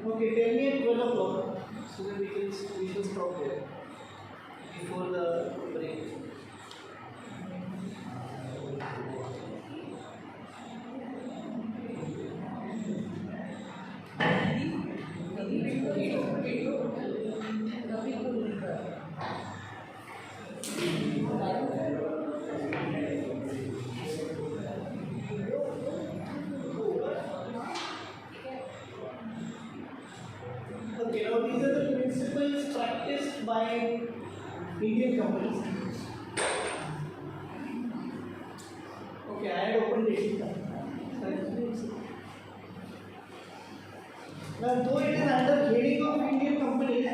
Okay, tell me at 12 o'clock so that we shall stop there before the break. Okay, now these are the principles practiced by Indian companies. Okay, I had opened it. Now, though it is under heading of Indian companies,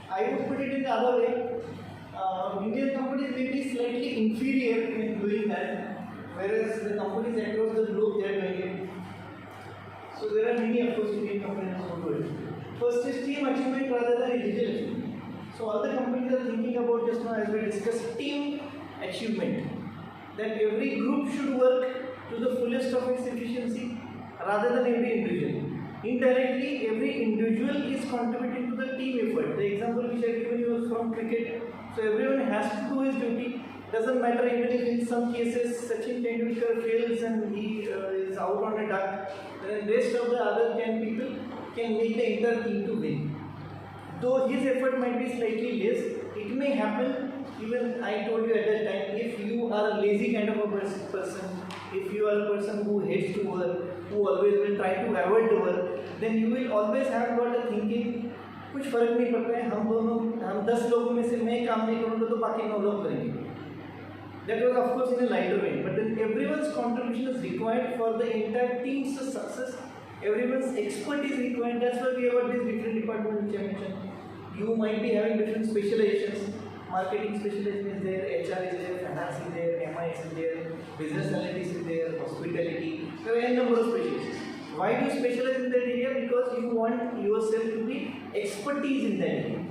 I would put it in the other way. Indian companies may be slightly inferior in doing that, whereas the companies across the globe they are doing it. So there are many, of course, Indian companies who do it. First is team achievement rather than individual achievement. So all the companies are thinking about, just now as we discussed, team achievement. That every group should work to the fullest of its efficiency rather than every individual. Indirectly, every individual is contributing to the team effort. The example which I have given you was from cricket. So everyone has to do his duty. Doesn't matter even if in some cases Sachin Tendulkar fails and he is out on a duck, then the rest of the other 10 people can make the entire team to win. Though his effort might be slightly less, it may happen. Even I told you at that time, if you are a lazy kind of a person, if you are a person who hates to work, who always will try to avoid the work, then you will always have got a thinking, कुछ फर्क नहीं पड़ता है, हम 10 लोगों में से मैं काम नहीं करूँगा तो बाकी 9 लोग करेंगे. That was of course in a lighter way, but then everyone's contribution is required for the entire team's success. Everyone's expertise is required. That's why we have these different departments which I mentioned. You might be having different specializations. Marketing specialization is there, HR is there, finance is there, MIS is there, business analytics is there, hospitality. There are a number of specializations. Why do you specialize in that area? Because you want yourself to be expertise in that area.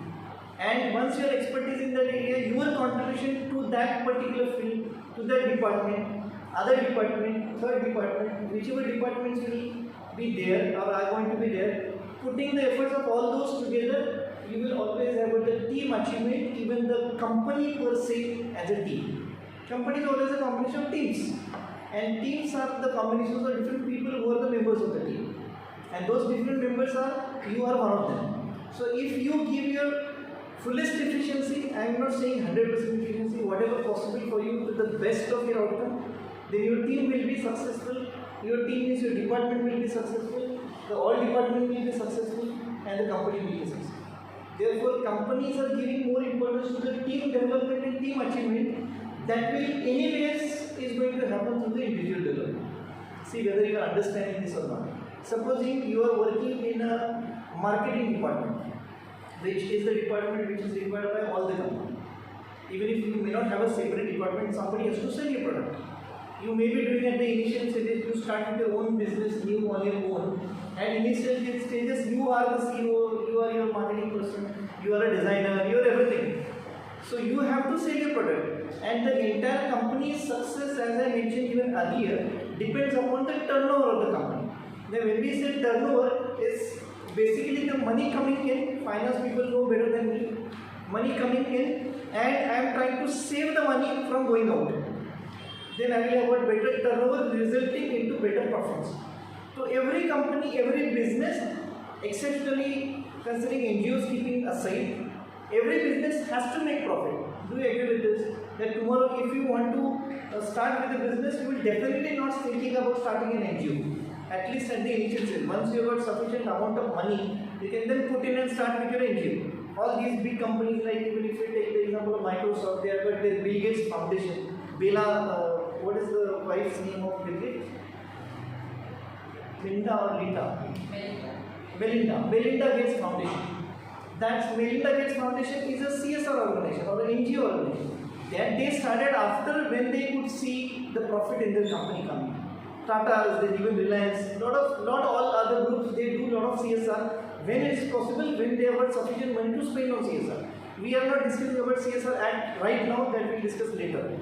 And once you are expertise in that area, your contribution to that particular field, to that department, other department, third department, whichever departments will be there or are going to be there, putting the efforts of all those together, you will always have the team achievement, even the company per se as a team. Company is always a combination of teams. And teams are the combinations of different people who are the members of the team. And those different members are, you are one of them. So if you give your fullest efficiency, I am not saying 100% efficiency, whatever possible for you to the best of your outcome, then your team will be successful, your team means your department will be successful, the all department will be successful, and the company will be successful. Therefore, companies are giving more importance to the team development and team achievement that will anyways is going to happen through the individual development. See whether you are understanding this or not. Supposing you are working in a marketing department, which is the department which is required by all the companies. Even if you may not have a separate department, somebody has to sell your product. You may be doing at the initial stages, you start with your own business, new on your own. And initial stages, you are the CEO, you are your marketing person, you are a designer, you are everything. So you have to sell your product. And the entire company's success, as I mentioned even earlier, depends upon the turnover of the company. Now when we say turnover, it's basically the money coming in. Finance people know better than me. Money coming in, and I am trying to save the money from going out. Then I will have a better turnover resulting into better profits. So every company, every business, exceptionally considering NGOs keeping aside, every business has to make profit. Do you agree with this? That tomorrow if you want to start with a business, you will definitely not thinking about starting an NGO. At least at the initial stage. Once you have got sufficient amount of money, you can then put in and start with your NGO. All these big companies, like even if you take the example of Microsoft, they have got their Bill Gates Foundation. What is the wife's name of Bill Gates? Linda or Linda? Melinda Gates Foundation. That Melinda Gates Foundation is a CSR organization or an NGO organization. That they started after when they could see the profit in their company coming. Tata's, then even Relevance, not all other groups, they do a lot of CSR when it is possible, when they have got sufficient money to spend on CSR. We are not discussing about CSR right now, that we will discuss later.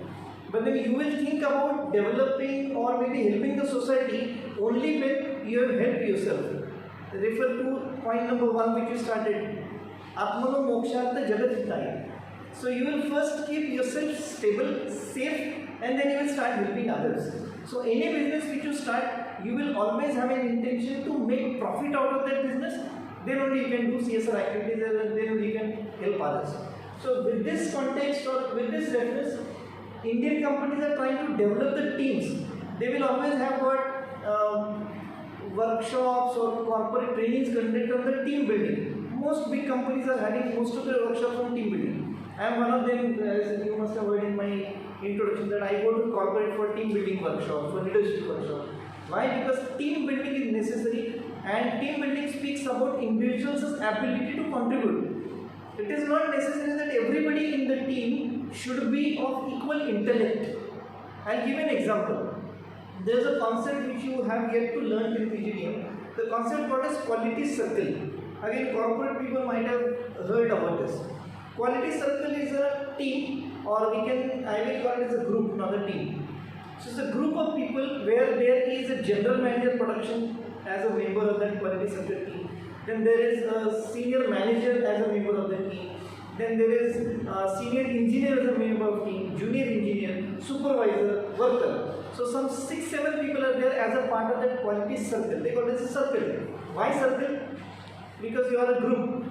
But then you will think about developing or maybe helping the society only when you have helped yourself. refer to point number 1 which you started. Atmano mokshartha jagat hitaya. So you will first keep yourself stable, safe, and then you will start helping others. So any business which you start, you will always have an intention to make profit out of that business. Then only you can do CSR activities and then only you can help others. So with this context or with this reference, Indian companies are trying to develop the teams. They will always have got workshops or corporate trainings conducted on the team building. Most big companies are having most of their workshops on team building. I am one of them, as you must have heard in my introduction, that I go to corporate for team building workshops, for leadership workshops. Why? Because team building is necessary, and team building speaks about individuals' ability to contribute. It is not necessary that everybody in the team should be of equal intellect. I'll give an example. There is a concept which you have yet to learn in PGDM. The concept called as quality circle. Again, corporate people might have heard about this. Quality circle is a team, or I will call it as a group, not a team. So it's a group of people where there is a general manager production as a member of that quality circle team. Then there is a senior manager as a member of the team. Then there is a senior engineer as a member of team, junior engineer, supervisor, worker. So some 6-7 people are there as a part of that quality circle. They call this a circle. Why circle? Because you are a group.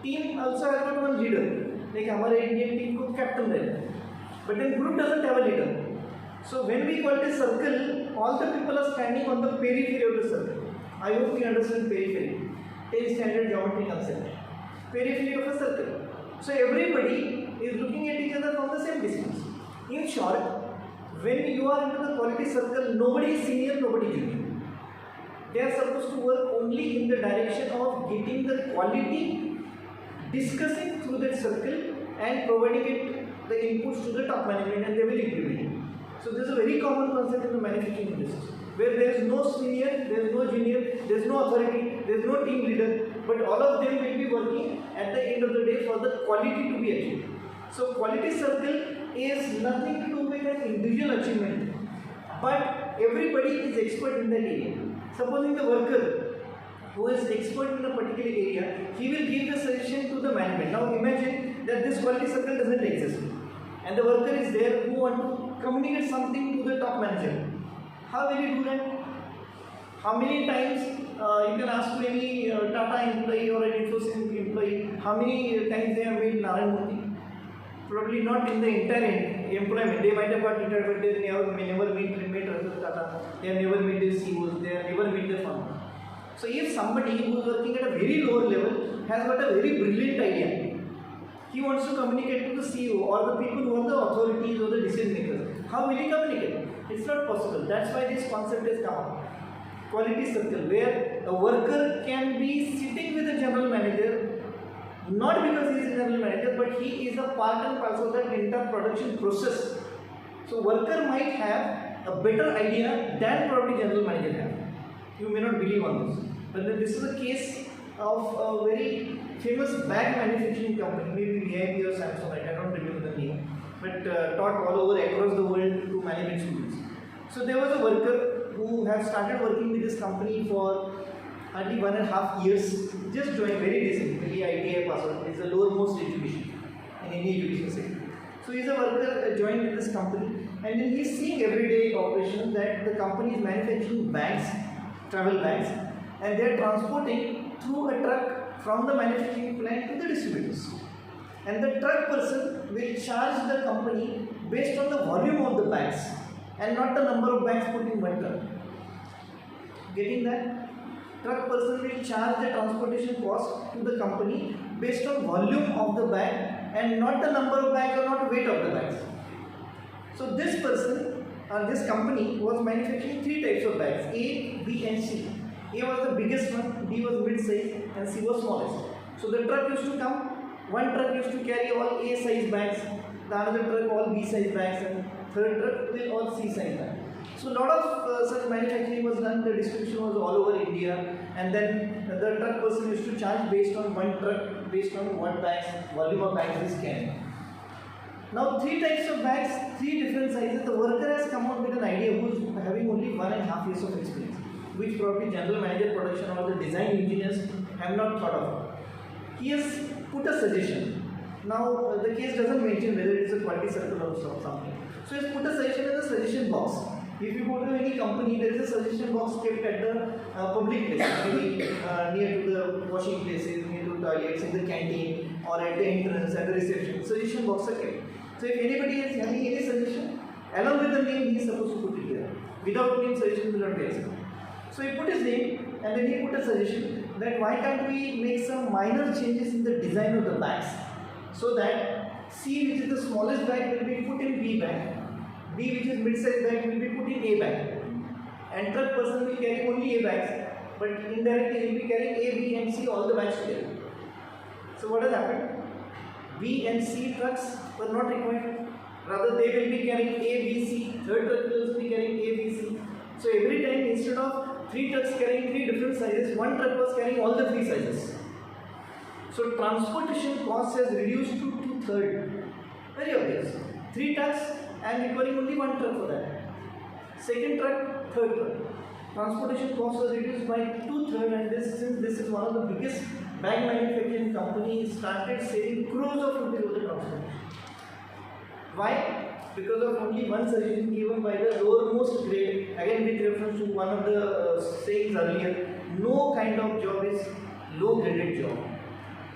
Team also has got one leader. Like our Indian team को captain there. But then group doesn't have a leader. So when we call it a circle, all the people are standing on the periphery of the circle. I hope you understand periphery. 10th standard geometry concept. Periphery of a circle. So everybody is looking at each other from the same distance. In short, when you are into the quality circle, nobody is senior, nobody is junior. They are supposed to work only in the direction of getting the quality, discussing through that circle and providing it the inputs to the top management, and they will implement it. So this is a very common concept in the manufacturing industry, where there is no senior, there is no junior, there is no authority, there is no team leader, but all of them will be working at the end of the day for the quality to be achieved. So quality circle is nothing to do with an individual achievement, but everybody is expert in that area. Supposing the worker who is expert in a particular area, he will give the suggestion to the management. Now imagine that this quality circle doesn't exist, and the worker is there who want to communicate something to the top manager. How will you do that? How many times you can ask to any Tata employee or an Ethos employee, how many times they have made Narayan Murthy? Probably not in the entire employment. They might have got retired, but they never meet Tata. They have never met their CEOs. They have never met their founder. So if somebody who is working at a very lower level has got a very brilliant idea, he wants to communicate to the CEO or the people who are the authorities or the decision makers, how will he communicate? It's not possible. That's why this concept has come up. Quality circle, where a worker can be sitting with a general manager, not because he is a general manager, but he is a part and parcel of that entire production process. So worker might have a better idea than probably general manager have. You may not believe on this, but then this is a case of a very famous bag manufacturing company, maybe VIP or Samsonite, I don't remember the name, but taught all over across the world to management students. So there was a worker who have started working with this company for hardly 1.5 years, just joined very recently, ITI pass out. It's the lowermost education in any education sector. So he's a worker joined with this company, and then he's seeing everyday operations that the company is manufacturing bags, travel bags, and they're transporting through a truck from the manufacturing plant to the distributors. And the truck person will charge the company based on the volume of the bags and not the number of bags put in one truck. Getting that? Truck person will charge the transportation cost to the company based on volume of the bag and not the number of bags or not weight of the bags. So this person or this company was manufacturing 3 types of bags, A, B and C. A was the biggest one, B was mid-size and C was smallest. So the truck used to come, one truck used to carry all A size bags, the another truck all B size bags, and third truck will all C size bags. So a lot of such manufacturing was done, the distribution was all over India, and then the truck person used to charge based on one truck, based on what bags, volume of bags is carrying. Now 3 types of bags, 3 different sizes. The worker has come out with an idea who is having only 1.5 years of experience. which probably general manager production or the design engineers have not thought of. He has put a suggestion. Now the case doesn't mention whether it's a quality circle or something. So he has put a suggestion in the suggestion box. If you go to any company, there is a suggestion box kept at the public places, maybe near to the washing places, near to toilets, in the canteen, or at the entrance, at the reception. Suggestion box are kept. So if anybody is having any suggestion, along with the name, he is supposed to put it there. Without name, suggestion will not be accepted. So he put his name, and then he put a suggestion that why can't we make some minor changes in the design of the bags, so that C, which is the smallest bag, will be put in B bag, B, which is mid-size bag, will be put in A bag, and truck person will carry only A bags, but indirectly he will be carrying A, B and C, all the bags together. So what has happened? B and C trucks were not required. Rather, they will be carrying A, B, C. Third truck will also be carrying A, B, C. So every time, instead of 3 trucks carrying 3 different sizes, 1 truck was carrying all the 3 sizes. So transportation cost has reduced to 2/3. Very obvious. 3 trucks and requiring only 1 truck for that. Second truck, third truck. Transportation cost was reduced by 2/3, and since this is one of the biggest bag manufacturing companies, started saving crores of rupees over the transportation. Why? Because of only one suggestion given by the lowermost grade, again with reference to one of the sayings earlier, no kind of job is low graded job.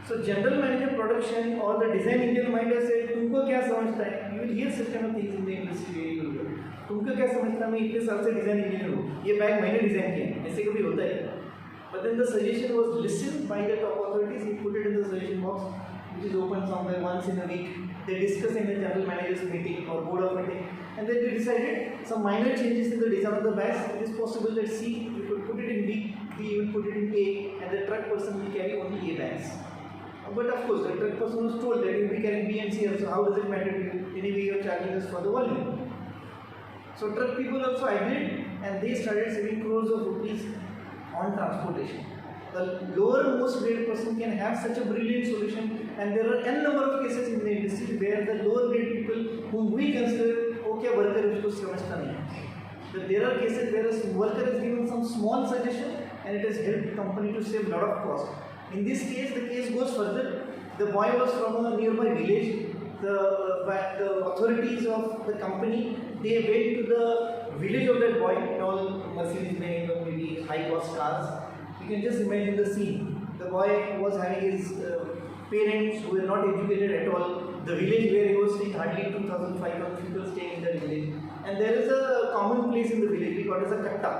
So general manager production or the design engineer might have said, तुमको क्या समझता है? You will hear such kind of things in the industry. तुमको क्या समझता है? मैं इतने साल से डिजाइन इंजीनियर हूँ, ये बैग मैंने डिजाइन किया, ऐसे कभी होता है? But then the suggestion was listened by the top authorities. He put it in the suggestion box, which is open somewhere once in a week. They discuss in the general managers meeting or board of meeting, and then they decided some minor changes in the design of the bags. It is possible that C, you could put it in B, B you will put it in A, and the truck person will carry only A bags. But of course, the truck person was told that you will be carrying B and C also. How does it matter to you? Anyway, you are charging us for the volume. So truck people also agreed, and they started saving crores of rupees on transportation. The lowermost grade person can have such a brilliant solution, and there are n number of cases in the industry where the lower grade people whom we consider okay worker is to समझता नहीं. But there are cases where a worker is given some small suggestion and it has helped the company to save a lot of cost. In this case, the case goes further. The boy was from a nearby village. The authorities of the company, they went to the village of that boy in all Mercedes Benz or maybe high cost cars. You can just imagine the scene. The boy was having his parents who were not educated at all. The village where he was staying, hardly 2,500 people staying in that village. And there is a common place in the village, we call it as a katta,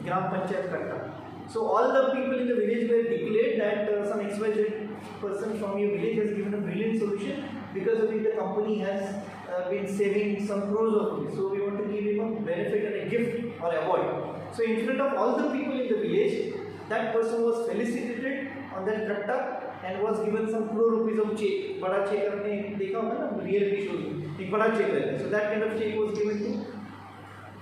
Gram Panchayat katta. So all the people in the village were declared that some XYZ person from your village has given a brilliant solution, because of which the company has been saving some crores of rupees. So we want to give him a benefit and a gift or award. So in front of all the people in the village, that person was felicitated on that katta and was given some crore rupees of check. बड़ा check आपने देखा होगा ना, reality show में एक बड़ा check रहता है. So that kind of check was given to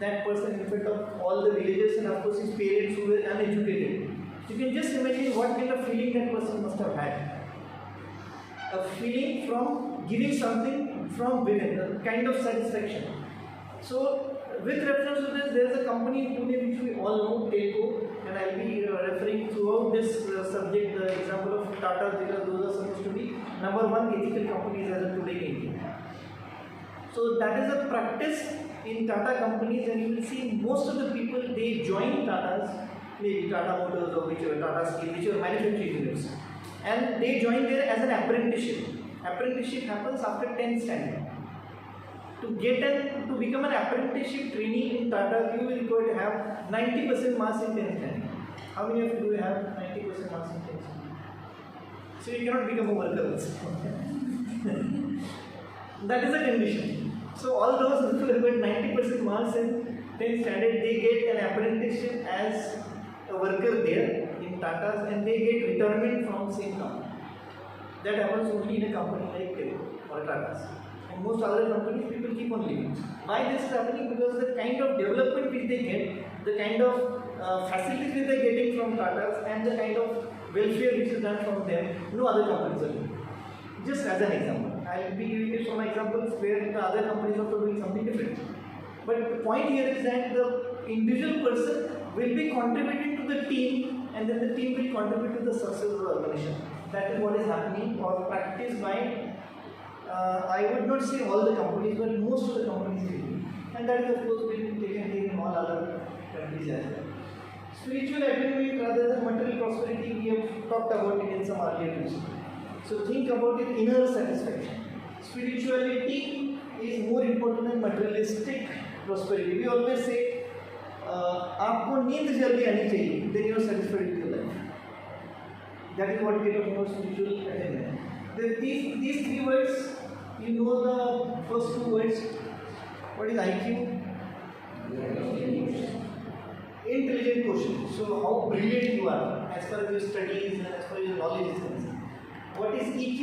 that person in front of all the villagers, and of course his parents who were uneducated. You can just imagine what kind of feeling that person must have had. A feeling from giving something from within, a kind of satisfaction. So with reference to this, there is a company in Pune which we all know, Telco, and I will be referring throughout this subject the example of Tata, because those are supposed to be #1 ethical companies as of today in India. So that is a practice in Tata companies, and you will see most of the people, they join Tatas, maybe Tata Motors or whichever, Tata Steel, whichever manufacturing units, and they join there as an apprenticeship. Apprenticeship happens after 10th standard. To become an apprenticeship trainee in Tata, you will require to have 90% marks in 10th standard. How many of you do have 90% marks in 10th standard? So you cannot become a worker also. That is a condition. So all those who have got 90% marks in 10th standard, they get an apprenticeship as a worker there in Tata's, and they get retirement from the same company. That happens only in a company like Telco or Tata's. And most other companies, people keep on leaving. Why this is happening? Because the kind of development which they get, the kind of facilities which they are getting from Tata's, and the kind of welfare which is done from them, no other companies are doing. Just as an example. I will be giving you some examples where the other companies are doing something different. But the point here is that the individual person will be contributing to the team, and then the team will contribute to the success of the organization. That is what is happening or practiced by, I would not say all the companies, but most of the companies will be. And that is of course being taken here in all other countries as well. Spiritual attainment rather than material prosperity, we have talked about it in some earlier news. So think about it, inner satisfaction. Spirituality is more important than materialistic prosperity. We always say, आपको नींद जल्दी आनी चाहिए, then you are satisfied with your life. That is what we are talking about spiritual attainment. These three words, you know the first two words. What is IQ? Intelligent quotient. So how brilliant you are as far as your studies and as far as your knowledge is concerned. What is EQ?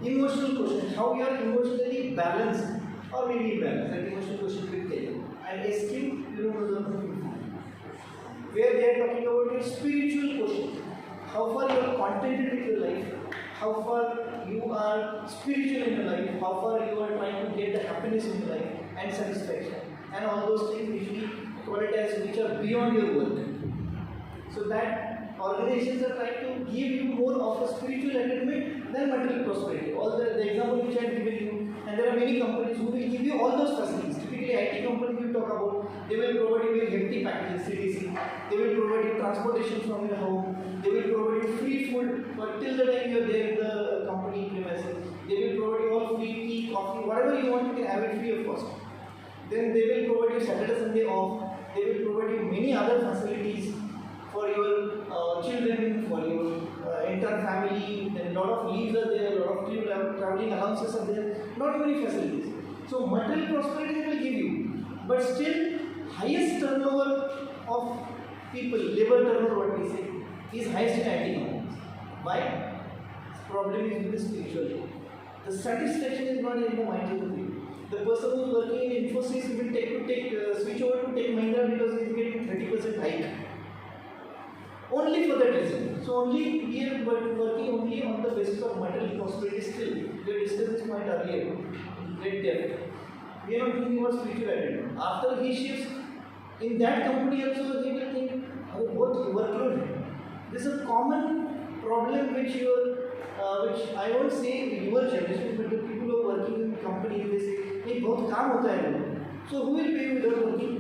Emotional quotient. How you are emotionally balanced or maybe imbalanced. That emotional quotient will tell you. And SQ, you don't know the where they are talking about your spiritual quotient. How far you are contented with your life, how far you are spiritual in your life, how far you are trying to get the happiness in your life and satisfaction. And all those things usually qualities which are beyond your work. So that organizations are trying to give you more of a spiritual attainment than material prosperity. All the example which I have given you, and there are many companies who will give you all those facilities. Typically IT companies we talk about, they will provide you with hefty packages, CTC, they will provide you transportation from your home, they will provide you free food for till the time you are there in the company premises, they will provide you all free tea, coffee, whatever you want, you can have it free of cost. Then they will provide you Saturday, Sunday off, they will provide you many other facilities for your children, for your entire family, then a lot of leaves are there, a lot of traveling allowances are there, not many facilities. So material prosperity they will give you, but still highest turnover of people, labor turnover what we say, is highest in IT companies. Why? The problem is with the spirituality. The satisfaction is not in the minds of the people. The person who is working in Ethos will switch over to take Mahindra because he is getting 30% hike. Only for that reason. So only we are working only on the basis of material prosperity still. We discussed this point earlier in great depth. We are not thinking about spiritual attainment. After he shifts, in that company also he will think, what workload? This is a common problem which I won't say your generation, but the people who are working in companies, they say, hey, बहुत काम होता है. So who will pay you without working?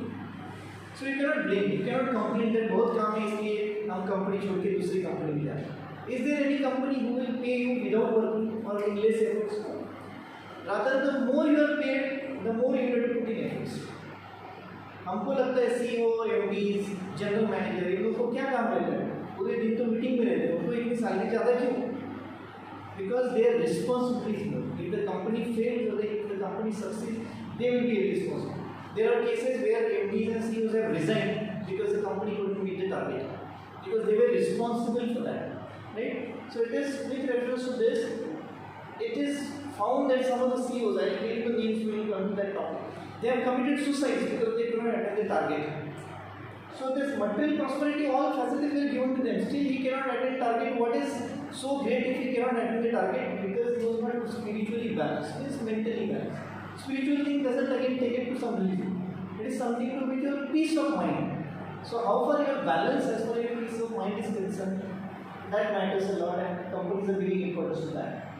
So you cannot blame, you cannot complain that बहुत काम है इसलिए हम company छोड़ के दूसरी company में जाते. Is there any company who will pay you without working or in less efforts? Rather, the more you are paid, the more you have to put in efforts. हमको लगता है CEO, MDs, जनरल मैनेजर इन लोगों को क्या काम रहता है? पूरे दिन तो मीटिंग में रहते हैं, उनको इतनी सैलरी ज़्यादा क्यों? Because their responsibility is more. If the company fails or if the company succeeds, they will be responsible. There are cases where MDs and CEOs have resigned because the company couldn't meet the target, because they were responsible for that, right? So it is with reference to this, it is found that some of the CEOs, I will tell you the names when we come to that topic, they have committed suicide because they could not attain the target. So this material prosperity, all facilities were given to them. Still he cannot attain target. What is so great if he cannot attain the target? Because he was not spiritually balanced, he is mentally balanced. Spiritual thing doesn't again take it to some religion. It is something to with your peace of mind. So how far your balance as far as your peace of mind is concerned, that matters a lot, and companies are giving importance to that.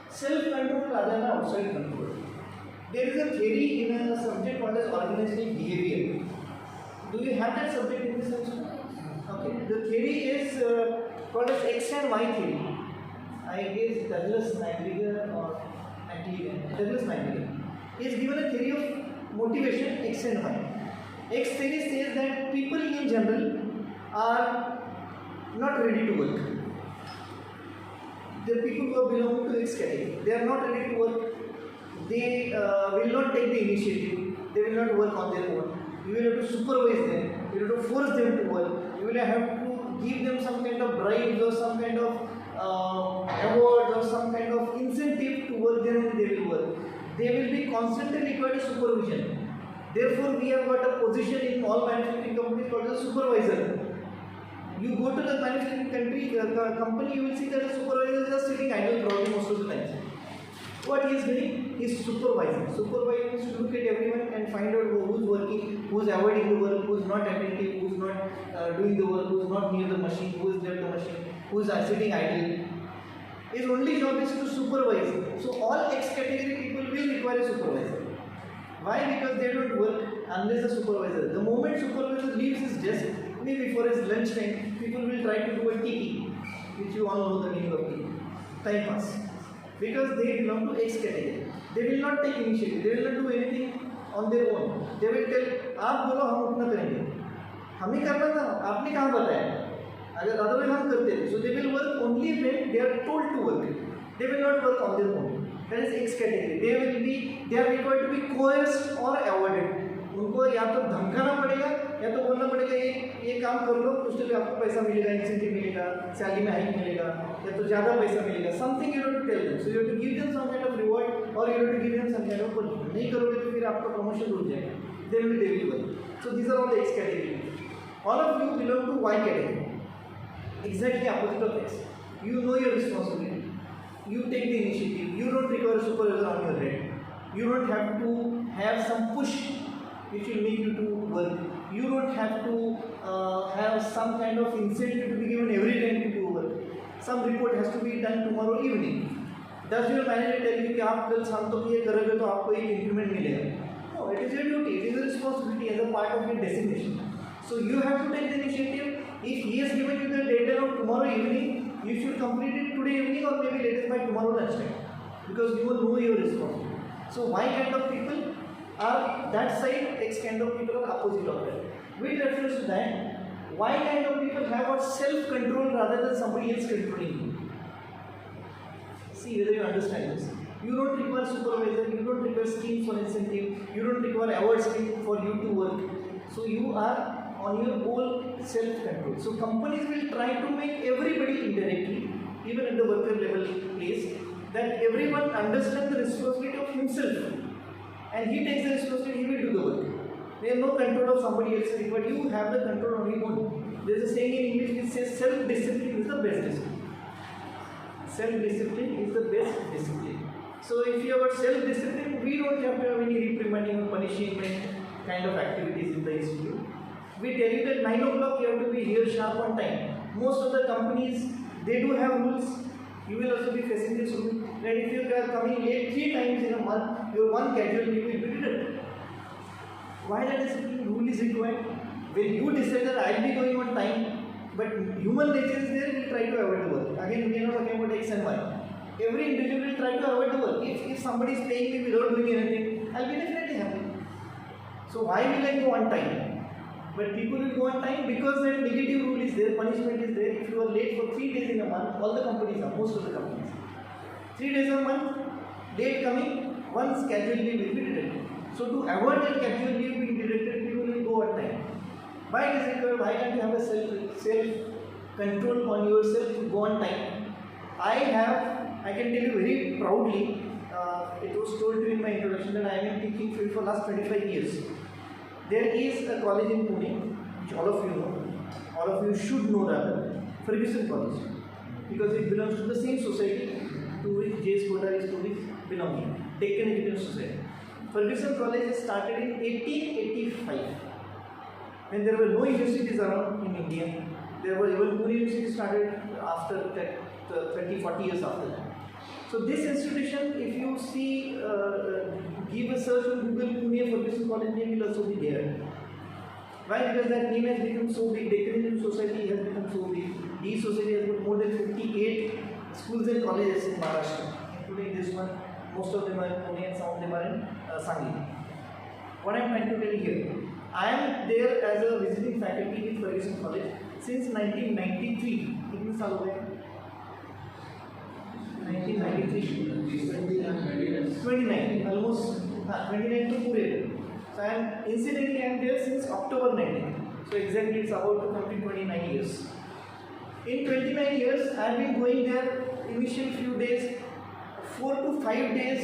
Self-control rather than outside control. There is a theory in a subject called as organizational behavior. Do you have that subject in this section? Okay. The theory is called as X and Y theory. I guess Douglas Nightingale or Douglas Nightingale. He has given a theory of motivation X and Y. X theory says that people in general are not ready to work. The people who belong to X category, they are not ready to work. They will not take the initiative. They will not work on their own. You will have to supervise them. You will have to force them to work. You will have to give them some kind of bribes or some kind of awards or some kind of incentive to work there, and they will work. They will be constantly required supervision. Therefore, we have got a position in all manufacturing companies called a supervisor. You go to the manufacturing company, you will see that the supervisor is just sitting idle probably most of the time. What he is doing? is supervising. Supervising is to look at everyone and find out who's working, who's avoiding the work, who's not attentive, who's not doing the work, who's not near the machine, who's near the machine, who's sitting idle. His only job is to supervise. So all X category people will require a supervisor. Why? Because they don't work unless a supervisor. The moment supervisor leaves his desk, maybe for his lunch time, people will try to do a TP, which you all know the meaning of TP, time pass. Because they belong to X category. They will not take initiative. They will not do anything on their own. They will tell, आप बोलो हम उतना करेंगे. हम ही करना था, आपने कहाँ बताया? अगर otherwise हम करते हैं. So they will work only when they are told to work. They will not work on their own. That is X category. They are required to be coerced or avoided. उनको या तो धमकाना पड़ेगा या तो बोलना पड़ेगा ये काम कर लो, उसके लिए आपको पैसा मिलेगा, इंसेंटिव मिलेगा, सैलरी में हाइक मिलेगा या तो ज़्यादा पैसा मिलेगा. Something you have to tell them. So you have to give them some kind of reward और you have to give them some kind of punishment. नहीं करोगे तो फिर आपका प्रमोशन रुक जाएगा. Then will they will work. So these are all the X category. All of you belong to Y category. Exactly opposite of X. You know your responsibility. You take the initiative. You don't require a supervisor on your head. You don't have to have some push which will make you to work. You don't have to have some kind of incentive to be given every time to do work. Some report has to be done tomorrow evening. Does your manager tell you कि आप कल शाम तक ये करोगे तो आपको एक increment मिलेगा? No, it is your duty. It is a responsibility as a part of your designation. So you have to take the initiative. If he has given you the deadline of tomorrow evening, you should complete it today evening or maybe latest by tomorrow lunchtime, because you will know your responsibility. So Y kind of people are that side, X kind of people are opposite of that. With reference to that, Y kind of people have got self-control rather than somebody else controlling you. See whether you understand this. You don't require supervisor, you don't require schemes for incentive, you don't require award scheme for you to work. So you are on your own self-control. So companies will try to make everybody indirectly, even at the worker level place, that everyone understands the responsibility of himself. And he takes the responsibility, he will do the work. There is no control of somebody else, but you have the control on your own. There is a saying in English which says self-discipline is the best discipline. Self-discipline is the best discipline. So if you have self-discipline, we don't have to have any reprimanding or punishment kind of activities in the institute. We tell you that 9 o'clock you have to be here sharp on time. Most of the companies, they do have rules. You will also be facing this rule that if you are coming late 3 times in a month, your one casual leave will be deducted. Why that discipline rule is required? When you decide that I will be going on time, but human nature is there, we will try to avoid the work. Again, we are not talking about X and Y. Every individual will try to avoid the work. If somebody is paying me without doing anything, I will be definitely happy. So why will I go on time? But people will go on time because that negative rule is there, punishment is there. If you are late for 3 days in a month, all the companies are, most of the companies. 3 days a month, late coming, once casual leave will be deducted. So to avoid that casual leave being deducted, people will go on time. Why it is required? Why can't you have a self-control on yourself to go on time? I can tell you very proudly, it was told to you in my introduction that I am in teaching field for last 25 years. There is a college in Pune, which all of you know, all of you should know rather, Ferguson College, because it belongs to the same society to which J.S. Koda is to which belonging, Deccan Education Society. Ferguson College started in 1885, when there were no universities around in India. There was even Pune University started after that, 30-40 years after that. So this institution, if you see, give a search on Google, Pune Ferguson College name will also be there. Why? Because that name has become so big, Deccan Society has become so big. D Society has got more than 58 schools and colleges in Maharashtra, including this one. Most of them are in Pune and some of them are in Sangli. What I am trying to tell you here, I am there as a visiting faculty in Ferguson College since 1993. कितने साल हो गए? 1993. 29, almost 29 to पूरे. So I am incidentally I am there since October 19. So exactly it's about to complete 29 years. In 29 years, I have been going there initial few days, 4 to 5 days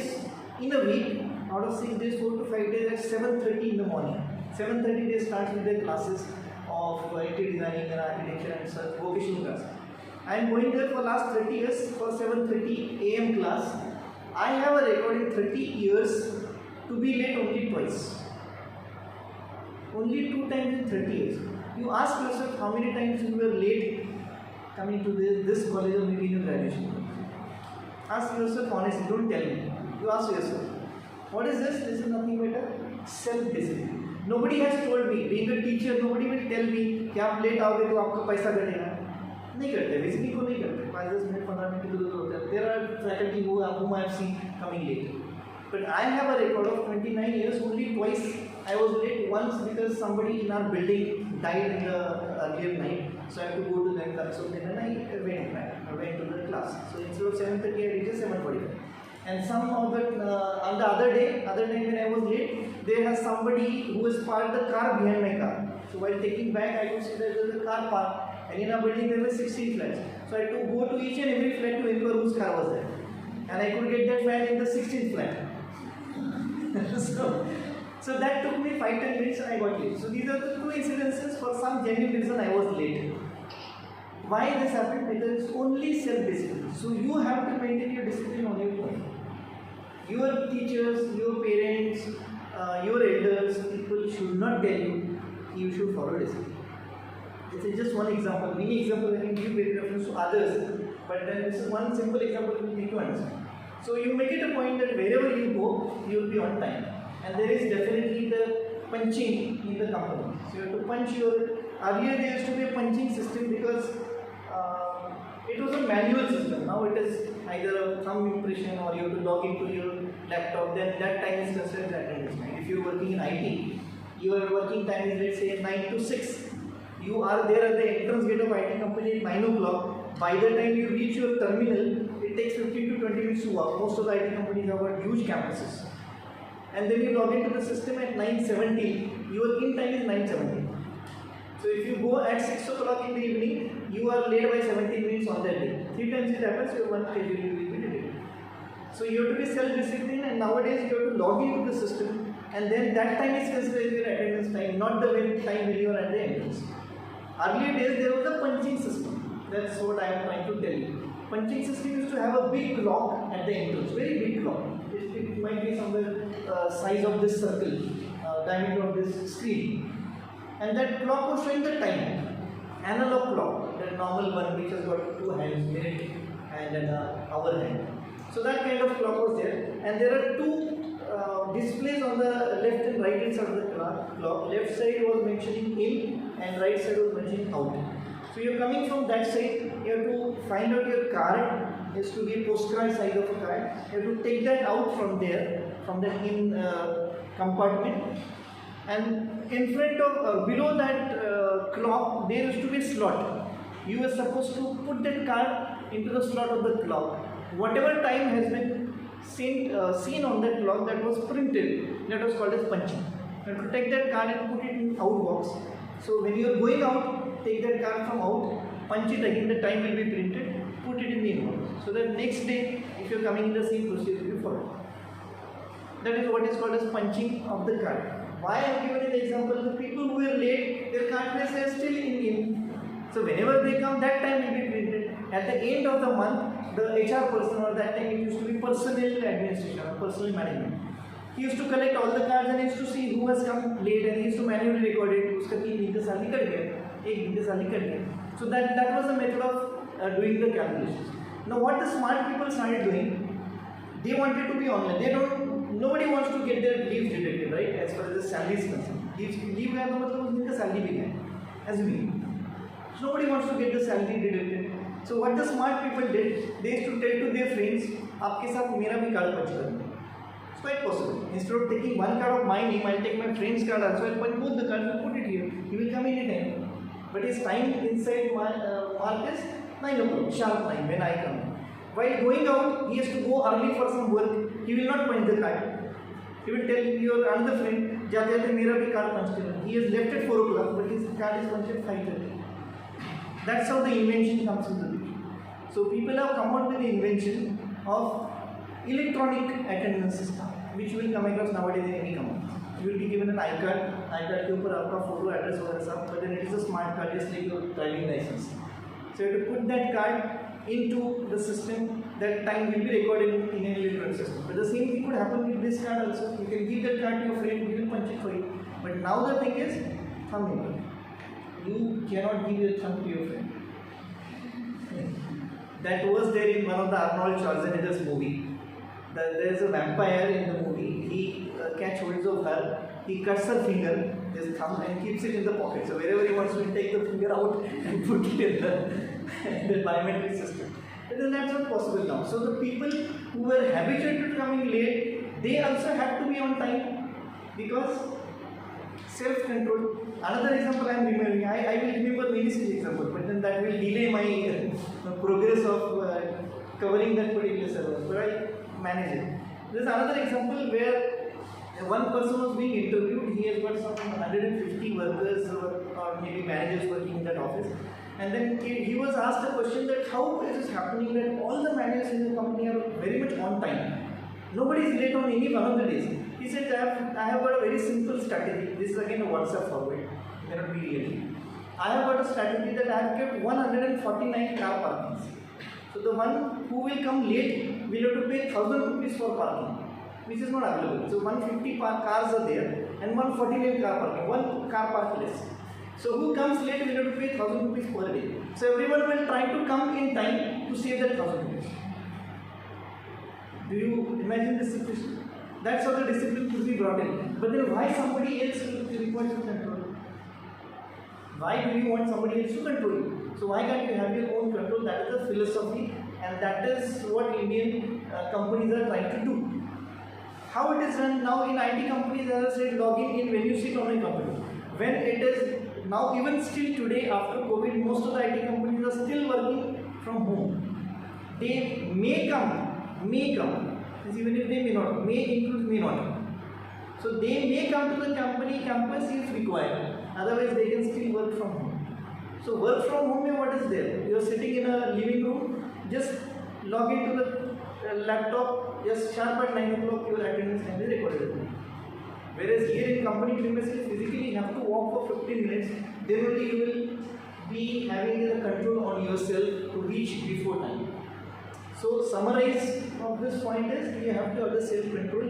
in a week. Out of 6 days, 4 to 5 days at 7:30 in the morning. 7:30 they start with their classes of interior designing and architecture and such vocational class. I am going there for last 30 years for 7:30 AM class I have a record in 30 years to be late only twice. Only 2 times in 30 years. You ask yourself how many times you were late coming to this college or maybe in your graduation. Ask yourself honestly, don't tell me. You ask yourself, what is this? This is nothing but a self-discipline. Nobody has told me, being a teacher, nobody will tell me कि आप late आओगे तो आपका पैसा कटेगा. नहीं करते, basically को नहीं करते. 5-10 मिनट 15 मिनट इधर उधर होते हैं. There are faculty whom I have seen coming late. But I have a record of 29 years, only twice I was late. Once because somebody in our building died in the earlier night, so I have to go to them consult, and then I went back. I went to the class. So instead of 7:30, I reached 7:45. And some of the on the other day when I was late, there has somebody who has parked the car behind my car. So while taking back, I could see that there was a car parked, and in our building there were 16 flats. So I had to go to each and every flat to inquire whose car was there, and I could get that flat in the 16th flat. so that took me 5-10 minutes, and I got late. So these are the 2 incidences. For some genuine reason, I was late. Why this happened? Because it's only self-discipline. So you have to maintain your discipline on your own. Your teachers, your parents, your elders, people should not tell you should follow discipline. This is just one example. Many examples I can give with reference to others, but then this is one simple example we need to understand. So you make it a point that wherever you go, you will be on time. And there is definitely the punching in the company. So you have to punch your... Earlier there used to be a punching system because it was a manual system. Now it is either a thumb impression or you have to log into your laptop. Then that time is considered attendance time. If you are working in IT, your working time is, let's say, 9 to 6. You are there at the entrance gate of IT company at 9 o'clock. By the time you reach your terminal, it takes 15 to 20 minutes to work. Most of the IT companies have got huge campuses. And then you log into the system at 9:17. Your in time is 9:17. So if you go at 6 o'clock in the evening, you are late by 17 minutes on that day. 3 times it happens, your one schedule will be delayed. So you have to be self-disciplined, and nowadays you have to log into the system, and then that time is considered your attendance time, not the time when you are at the entrance. Earlier days there was a punching system. That's what I am trying to tell you. Punching system used to have a big clock at the entrance, very big clock. It might be somewhere size of this circle, diameter of this screen. And that clock was showing the time. Analog clock, the normal one which has got 2 hands, minute hand and hour hand. So that kind of clock was there. And there are 2 displays on the left and right hand side of the clock. Left side was mentioning in and right side was mentioning out. So you're coming from that side, you have to find out your card. It has to be a postcard size of a card. You have to take that out from there, from the in compartment. And in front of, below that clock, there used to be a slot. You were supposed to put that card into the slot of the clock. Whatever time has been seen on that clock that was printed, that was called as punching. You have to take that card and put it in out box. So when you are going out, take that card from out, punch it again, the time will be printed, put it in the inbox. So that next day, if you are coming in the same procedure, you follow. That is what is called as punching of the card. Why I have given the example, the people who were late, their card places are still in. So whenever they come, that time will be printed. At the end of the month, the HR person, or that time it used to be personnel administration or personnel management. He used to collect all the cards and he used to see who has come late, and he used to manually record it. उसका 3 दिन का salary cut गया, 1 दिन का salary cut गया. So that was the method of doing the calculations. Now what the smart people started doing, they wanted to be online. Nobody wants to get their leaves deducted, right? As far as the salary is concerned. Leave गया तो मतलब उस दिन का salary भी गया, assuming. So nobody wants to get the salary deducted. So what the smart people did, they used to tell to their friends, आपके साथ मेरा भी card punch करना. It's quite possible. Instead of taking one card of my name, I'll take my friend's card also. I'll punch both the cards and put it here. He will come anytime. But his time inside my mark is 9 o'clock, sharp 9 when I come. While going out, he has to go early for some work. He will not punch the card. He will tell your another friend, जाते जाते मेरा भी card punch करना. He has left at 4 o'clock, but his card is punched at 5:30. That's how the invention comes into the picture. So people have come out with the invention of electronic attendance system, which you will come across nowadays in any company. You will be given an iCard के ऊपर आपका photo, address वगैरह सब, but then it is a smart card just like your driving license. So you have to put that card into the system, that time will be recorded in an electronic system. But the same thing could happen with this card also. You can give that card to your friend, he will punch it for you. But now the thing is, thumb input. You cannot give your thumb to your friend. That was there in one of the Arnold Schwarzenegger's movie. There is a vampire in the movie. He catches hold of her. He cuts her finger, his thumb, and keeps it in the pocket. So wherever he wants to take the finger out and put it in the biometric system. But then that's not possible now. So the people who were habituated to coming late, they also have to be on time because self-control. Another example I am remembering. I will remember many such examples, but then that will delay my progress of covering that particular service. But I manage it. There is another example where one person was being interviewed. He has got some 150 workers or maybe managers working in that office. And then he was asked a question that how is it happening that all the managers in the company are very much on time. Nobody is late on any one of the days. He said, I have got a very simple strategy. This is again a WhatsApp forward. It cannot be real. I have got a strategy that I have kept 149 car parkings. So the one who will come late will have to pay 1,000 rupees for parking, which is not available. So 150 cars are there and 149 car parking, one car park less. So who comes late will have to pay 1,000 rupees per day. So everyone will try to come in time to save that 1,000 rupees. Do you imagine this situation? That's how the discipline could be brought in. But then why somebody else will require to control you? Why do you want somebody else to control you? So why can't you have your own control? That is the philosophy, and that is what Indian companies are trying to do. How it is done now in IT companies, as I said, logging in when you sit on a company. When it is now, even still today after COVID, most of the IT companies are still working from home. They may come, even if they may not, may include may not. So they may come to the company campus if required, otherwise they can still work from home. So work from home, what is there? You are sitting in a living room, just log into the laptop, just sharp at 9 o'clock your attendance can be recorded. Whereas here in company premises, physically you have to walk for 15 minutes, then only you will be having the control on yourself to reach before time. So summarize of this point is you have to have the self-control,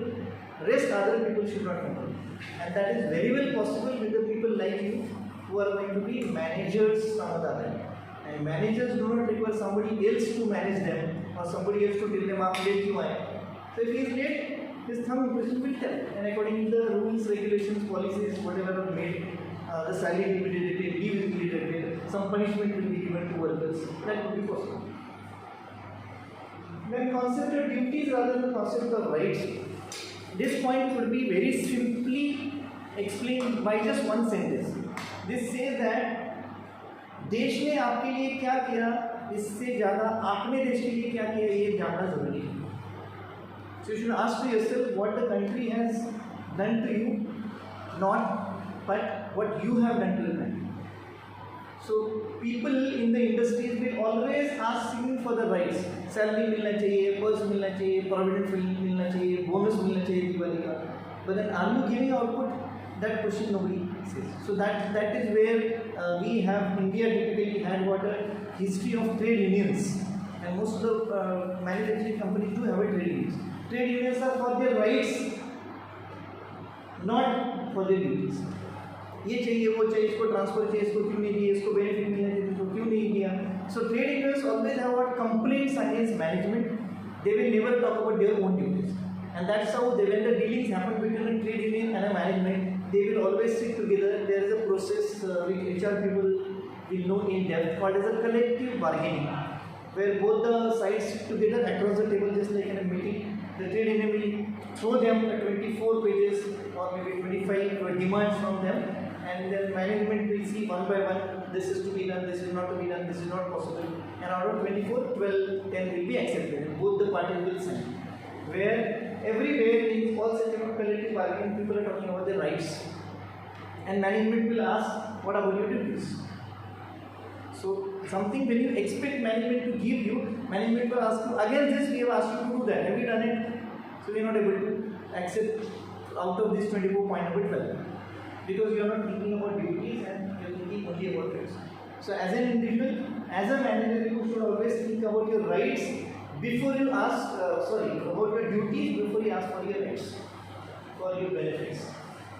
rest other people should not control. And that is very well possible with the people like you who are going to be managers some other time. And managers do not require somebody else to manage them or somebody else to tell them I'm late you are. So if he is late, his thumb impression will tell. And according to the rules, regulations, policies, whatever are made, the salary will be deducted, leave will be deducted, some punishment will be given to workers. That would be possible. When concept of duties rather than concept of rights, this point could be very simply explained by just one sentence. This says that देश ने आपके लिए क्या किया, इससे ज़्यादा आपने देश के लिए क्या किया ये जानना जरूरी है. So you should ask to yourself what the country has done to you, not but what you have done to the country. So people in the industries will always ask you for the rights. Salary मिलना चाहिए, purse मिलना चाहिए, provident fund मिलना चाहिए, bonus मिलना चाहिए दिवाली का. But then are you giving output? That question nobody says. So that is where we have India typically had what a history of trade unions, and most of the manufacturing companies do have a trade unions. Trade unions are for their rights, not for their duties. ये चाहिए वो चाहिए इसको transfer चाहिए इसको क्यों नहीं दिया इसको बेनिफिट मिलना चाहिए इसको क्यों नहीं दिया. So trade unions always have what complaints against management. They will never talk about their own duties, and that's how when the dealings happen between a trade union and a management, they will always sit together. There is a process which HR people will know in depth called as a collective bargaining, where both the sides sit together across the table just like in a meeting. The trade union will throw them 24 pages or maybe 25 demands from them, and then management will see one by one, this is to be done, this is not to be done, this is not possible, and out of 24, 12, 10 will be accepted and both the parties will sign. Where everywhere in all such collective bargaining, people are talking about their rights, and management will ask, what about your duties? So something when you expect management to give you, management will ask you, again this we have asked you to do that, have you done it? So we are not able to accept out of this 24 point number 12, because you are not thinking about duties and you are thinking only about rights. So as an individual, as a manager, you should always think about your rights before you ask, about your duties before you ask for your rights, for your benefits.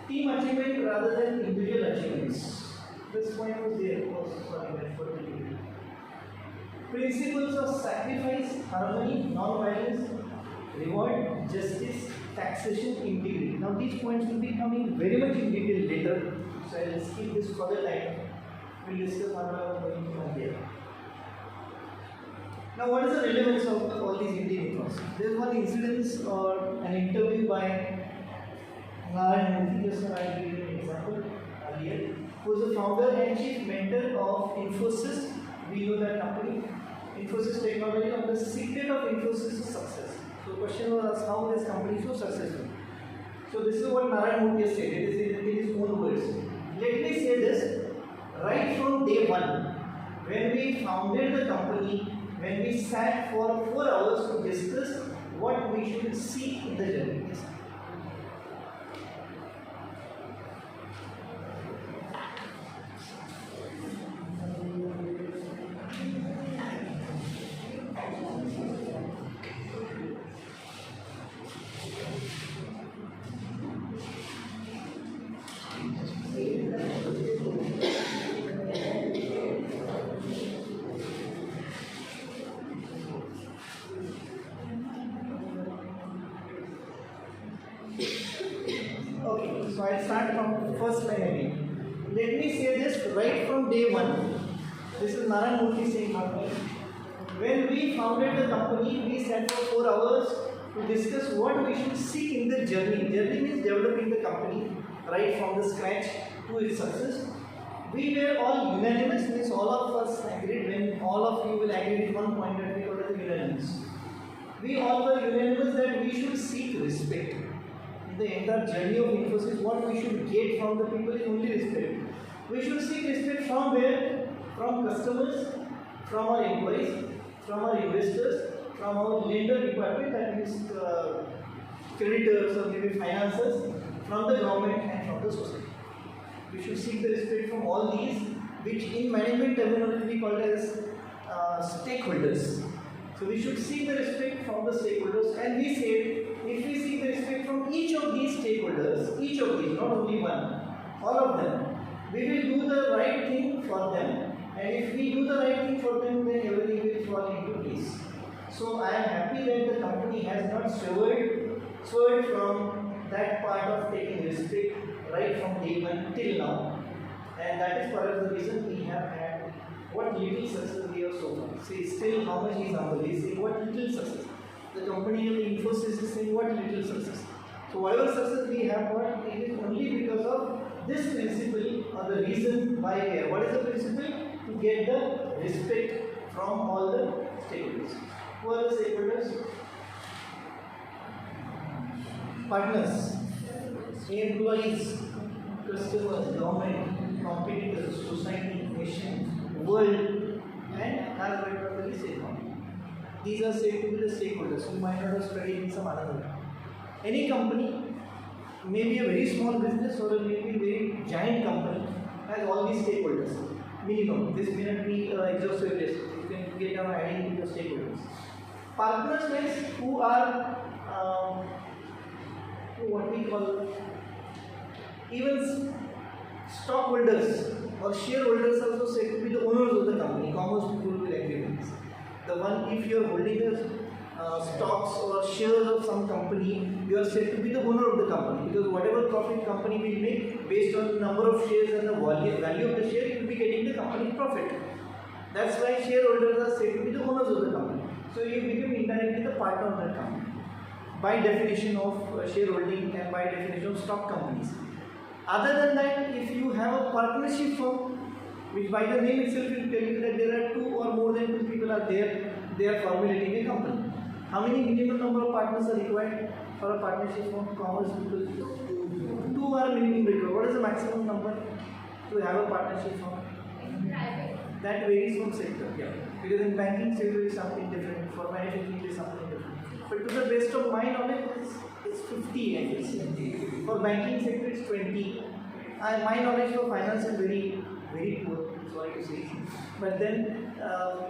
Team achievement rather than individual achievements. This point was there. Principles of sacrifice, harmony, non-violence, reward, justice, taxation, integrity. Now these points will be coming very much in detail later. So I will skip this for the time. We will discuss what I am going from here. Now what is the relevance of all these Indian ethos? There is one incident or an interview by Narayan, just I will give you an example earlier, who is the founder and chief mentor of Infosys. We know that company. Infosys Technology, and the secret of Infosys is success. So the question was asked, how this company is so successful? So this is what Narayan has said. It is in his own words. Let me say this, right from day one, when we founded the company, when we sat for 4 hours to discuss what we should seek in the journey. Yes. So I'll start from the first line again. Let me say this right from day one. This is Narayan Murthy saying now. When we founded the company, we sat for 4 hours to discuss what we should seek in the journey. Journey means developing the company right from the scratch to its success. We were all unanimous, means all of us agreed. When all of you will agree with one point that we call it unanimous. We all were unanimous that we should seek respect. The entire journey of Infosys, what we should get from the people is only respect. We should seek respect from where? From customers, from our employees, from our investors, from our lender department, that means creditors or maybe financiers, from the government and from the society. We should seek the respect from all these, which in management terminology we call as stakeholders. So we should seek the respect from the stakeholders, and we said, if we seek the respect from each of these stakeholders, each of these, not only one, all of them, we will do the right thing for them, and if we do the right thing for them, then everything will fall into place. So I am happy that the company has not swerved from that part of taking respect right from day one till now, and that is perhaps the reason we have had what little success we have so far. See, still how much is humble. He say what little success. The company of Infosys is saying what little success. So whatever success we have got, it is only because of this principle or the reason why we are. What is the principle? To get the respect from all the stakeholders. Who are the stakeholders? Partners, employees, customers, government, competitors, society, nation, world, and as well as the these are said to be the stakeholders. You might not have studied in some other. Any company, maybe a very small business or maybe a very giant company, has all these stakeholders. Minimum. This may not be exhaustive list. You can get down adding the stakeholders. Partners means who are what we call even stockholders or shareholders also said to be the owners of the company. Commerce people will agree with this. The one, if you are holding the stocks or shares of some company, you are said to be the owner of the company, because whatever profit company will make based on the number of shares and the value of the share, you will be getting the company profit. That's why shareholders are said to be the owners of the company. So you become indirectly the partner of that company by definition of shareholding and by definition of stock companies. Other than that, if you have a partnership firm, which by the name itself will tell you that there are 2 or more than 2 people are there, they are formulating a company. How many minimum number of partners are required for a partnership firm? Commerce people, 2 are minimum required. What is the maximum number to have a partnership firm? That varies from sector, yeah. Because in banking sector is something different, for manufacturing it is something different. But to the best of my knowledge, it's 50, I guess. For banking sector it's 20. My knowledge for finance is very poor, sorry to say. But then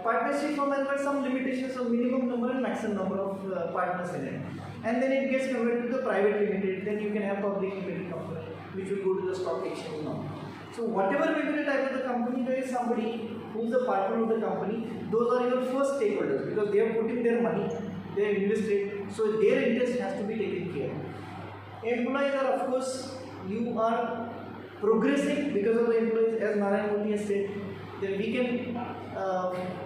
partnership firm has got some limitations of minimum number and maximum number of partners in it. And then it gets converted to the private limited, then you can have public limited company, which will go to the stock exchange now. So whatever may be the type of the company, there is somebody who is the partner of the company. Those are your first stakeholders because they have put in their money, they have invested, so their interest has to be taken care of. Employees are, of course, you are progressing because of the employees, as Narayan Murthy has said, that we can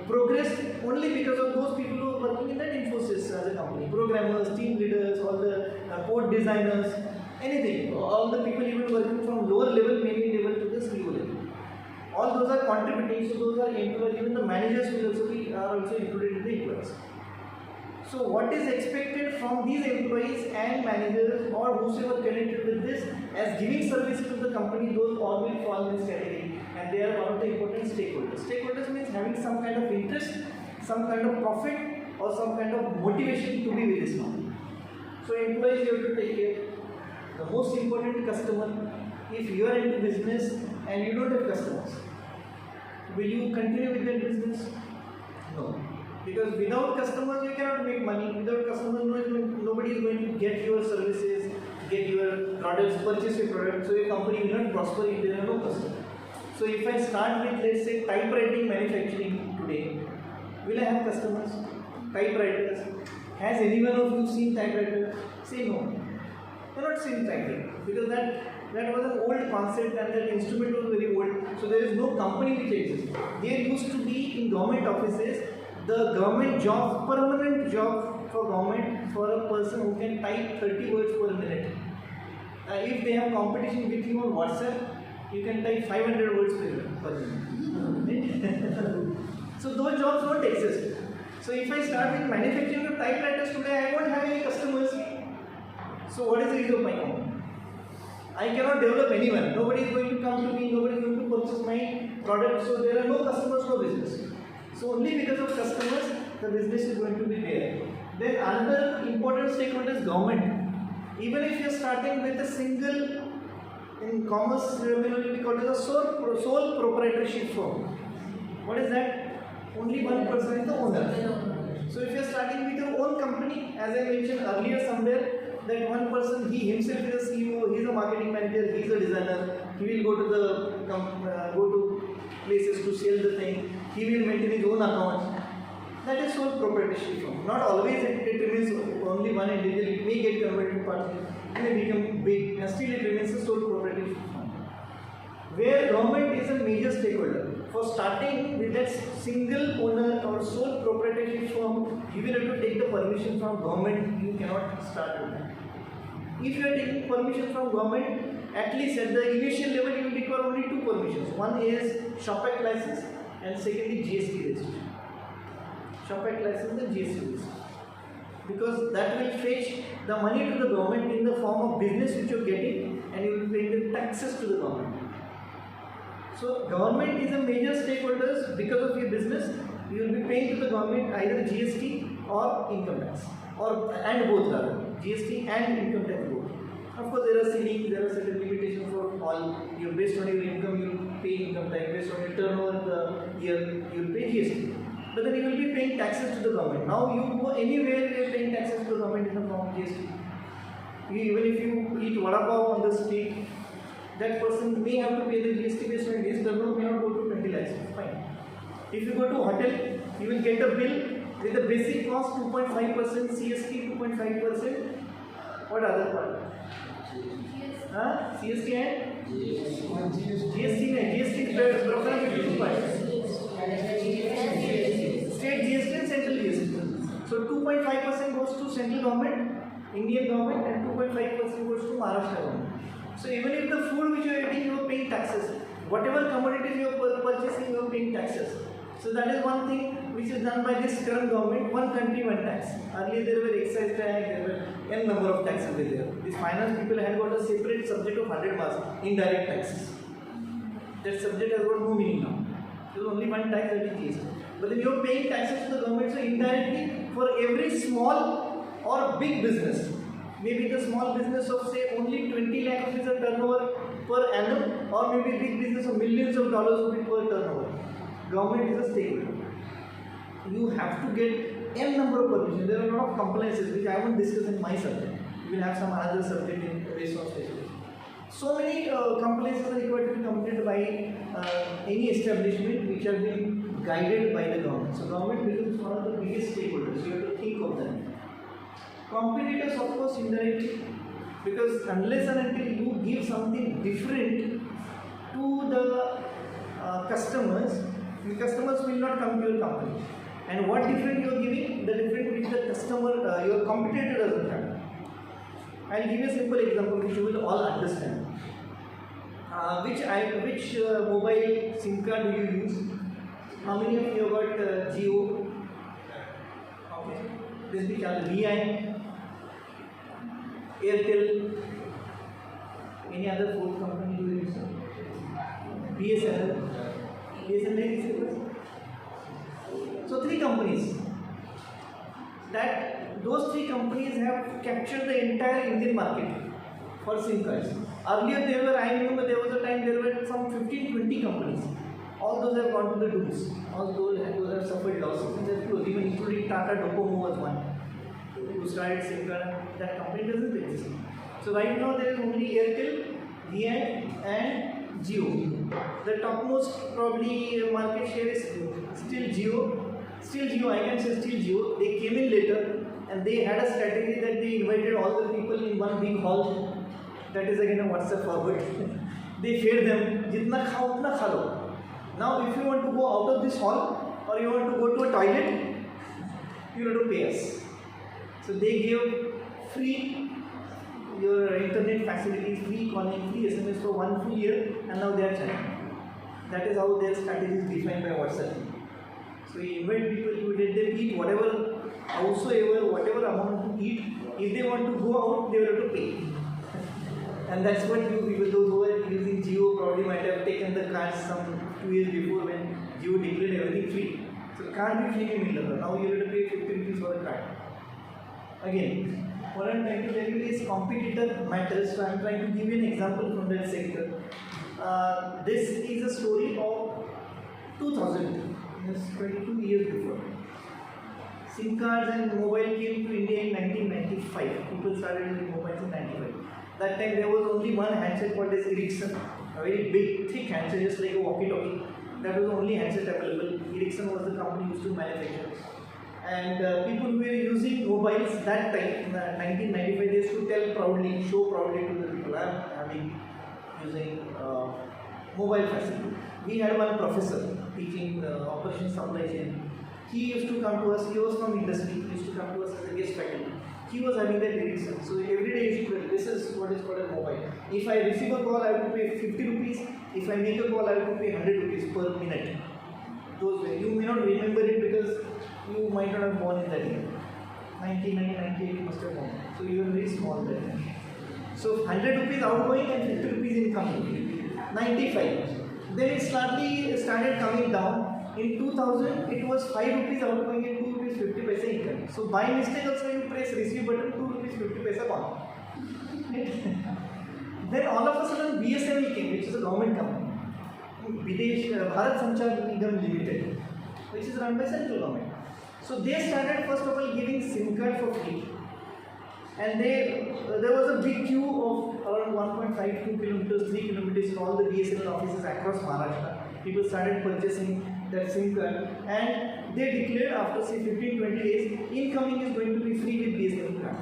progress only because of those people who are working in that Infosys as a company. Programmers, team leaders, all the code designers, anything. All the people even working from lower level, maybe level to the CEO level. All those are contributing, so those are employees. Even the managers will also be are also included in the employees. So what is expected from these employees and managers or whosoever connected with this as giving service to the company, those all will fall in this category and they are one of the important stakeholders. Stakeholders means having some kind of interest, some kind of profit or some kind of motivation to be with this company. So employees you have to take care. The most important customer, if you are into business and you don't have customers, will you continue with that business? No. Because without customers you cannot make money. Without customers nobody is going to get your services, get your products, purchase your product. So your company will not prosper if there are no customers. So if I start with, let's say, typewriting manufacturing today, will I have customers? Typewriters. Has anyone of you seen typewriter? Say no. You have not seen typewriter because that was an old concept and that instrument was very old. So there is no company which exists. There used to be in government offices the government job, permanent job for government for a person who can type 30 words per minute. If they have competition with you on WhatsApp, you can type 500 words per minute. So those jobs don't exist. So if I start with manufacturing of typewriters today, I won't have any customers. So what is the use of my company? I cannot develop anyone. Nobody is going to come to me, nobody is going to purchase my product. So there are no customers, no business. So only because of customers, the business is going to be there. Then another important stakeholder is government. Even if you are starting with a single, in commerce terminology we call it a sole proprietorship firm. What is that? Only one person is the owner. So if you are starting with your own company, as I mentioned earlier somewhere, that one person, he himself is a CEO, he is a marketing manager, he is a designer, he will go to the places to sell the thing, he will maintain his own account. That is sole proprietorship firm. Not always it remains only one individual, it may get converted to partnership, it may become big, and still it remains a sole proprietorship firm. Where government is a major stakeholder. For starting with that single owner or sole proprietorship firm, you will have to take the permission from government, you cannot start with that. If you are taking permission from government, at least at the initial level you will require only two permissions. One is Shop Act license and secondly GST registration. Shop Act license and GST registration. Because that will fetch the money to the government in the form of business which you are getting and you will be paying the taxes to the government. So government is a major stakeholder because of your business. You will be paying to the government either GST or income tax, and both rather, GST and income tax both. Of course, there are ceilings, there are certain limitations for all. You based on your income, you pay income tax. Based on your turnover the year, you will pay GST. But then you will be paying taxes to the government. Now you go anywhere, you are paying taxes to the government in the form of GST. Even if you eat vada pav on the street, that person may have to pay the GST based on his turnover, may not go to 20 lakhs. Fine. If you go to a hotel, you will get a bill with the basic cost 2.5%, CST 2.5%. What other part? CST and? GST is broken into two parts. State GST and central GST. So 2.5% goes to central government, Indian government, and 2.5% goes to Maharashtra government. So even if the food which you are eating, you are paying taxes. Whatever commodities you are purchasing, you are paying taxes. So that is one thing which is done by this current government, one country, one tax. Earlier there were excise tax, there were n number of taxes there. These finance people had got a separate subject of 100 marks, indirect taxes. That subject has got no meaning now. There is only one tax, that is GST. But then you are paying taxes to the government, so indirectly for every small or big business, maybe the small business of say only 20 lakh rupees of turnover per annum, or maybe big business of millions of dollars per turnover. government is a stakeholder. You have to get n number of permissions. There are a lot of compliances which I won't discuss in my subject. We will have some other subject in based on specialty. So many compliances are required to be completed by any establishment which have been guided by the government. So government becomes one of the biggest stakeholders. You have to think of them. Competitors, of course, indirectly, because unless and until you give something different to the customers, the customers will not come to your company. And what different you are giving? The different which the customer, your competitor doesn't have. I'll give you a simple example which you will all understand. Which mobile SIM card do you use? How many of you have got Jio? Okay. This is VI, Airtel. Any other fourth company do you use? BSNL. BSNL is so three companies. Those three companies have captured the entire Indian market for SIM cards. Earlier I remember there was a time there were some 15-20 companies. All those have gone to the dooms. All those have suffered losses. Even including Tata Docomo was one who started SIM card. That company doesn't exist. So right now there is only Airtel, VI and Jio. The topmost probably market share is still Jio. Still Jio, I can say still Jio. They came in later and they had a strategy that they invited all the people in one big hall. That is again a WhatsApp forward. They fed them, jitna khao utna kha lo. Now if you want to go out of this hall or you want to go to a toilet, you have to pay us. So they gave free your internet facilities, free calling, free SMS for 1 full year, and now they are charging. That is how their strategy is defined by WhatsApp. So you invite people, you let them eat whatever, whatever amount to eat. If they want to go out, they will have to pay. And that's what you people, those who are using Jio probably might have taken the cards some 2 years before when Jio declared everything free. So card be free in middle. Now you have to pay 50 rupees for the card. Again, what I am trying to tell you is competitor matters. So I am trying to give you an example from that sector. This is a story of 2000. Yes, 22 years before. SIM cards and mobile came to India in 1995. People started using mobiles in 1995. That time there was only one handset called as Ericsson, a very big, thick handset, just like a walkie-talkie. That was the only handset available. Ericsson was the company used to manufacture. And people who were using mobiles that time, in 1995, they used to tell proudly, show proudly to the people, I am having using mobile facility. We had one professor teaching operations supply chain. He used to come to us, he was from industry, he used to come to us as a guest faculty. He was having that Ericsson. So every day he used to tell, this is what is called a mobile. If I receive a call, I have to pay 50 rupees. If I make a call, I have to pay 100 rupees per minute. Those way. You may not remember it because you might not have born in that year. 99, 98 you must have born. So you are very small then. So 100 rupees outgoing and 50 rupees incoming. 95. Then it started coming down. In 2000, it was 5 rupees outgoing and 2 rupees 50 paisa incoming. So by mistake also you press receive button, 2 rupees 50 paisa gone. Then all of a sudden BSNL came, which is a government company. Bharat Sanchar Nigam Limited, which is run by central government. So they started first of all giving SIM card for free. And there was a big queue of around 1.52 kilometers, 3 kilometers in all the BSNL offices across Maharashtra. People started purchasing that SIM card and they declared after say 15-20 days, incoming is going to be free with BSNL card.